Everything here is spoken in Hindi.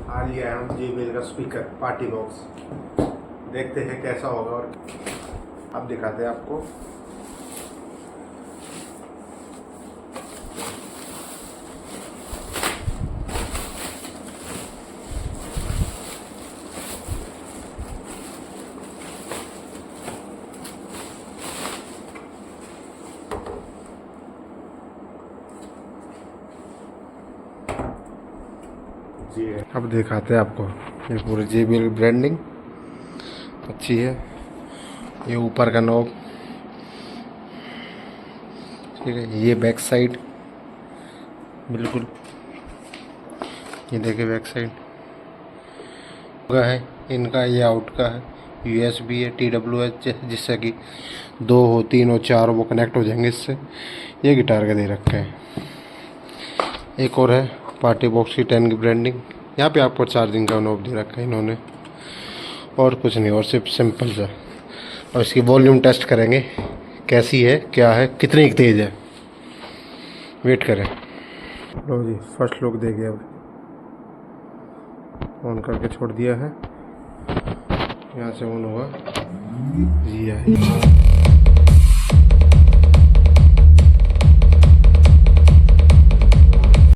आ लिया है हम JBL का स्पीकर पार्टी बॉक्स। देखते हैं कैसा होगा और अब दिखाते हैं आपको। अब दिखाते हैं आपको। ये पूरी JBL ब्रांडिंग अच्छी है। ये ऊपर का नॉब, ठीक है। ये बैक साइड बिल्कुल, ये देखिए बैक साइड का है इनका। ये आउट का है, USB है, TWH, जिससे कि 2 हो 3 हो 4 वो कनेक्ट हो जाएंगे इससे। ये गिटार का दे रखे हैं। एक और है पार्टी बॉक्स की 10 की ब्रांडिंग। यहाँ पे आपको चार्जिंग का नॉब दे रखा है इन्होंने, और कुछ नहीं, और सिर्फ सिंपल सा। और इसकी वॉल्यूम टेस्ट करेंगे कैसी है, क्या है, कितनी तेज़ है। वेट करें। लो जी, फर्स्ट लुक देखिए। अब ऑन करके छोड़ दिया है, यहाँ से ऑन हुआ जी।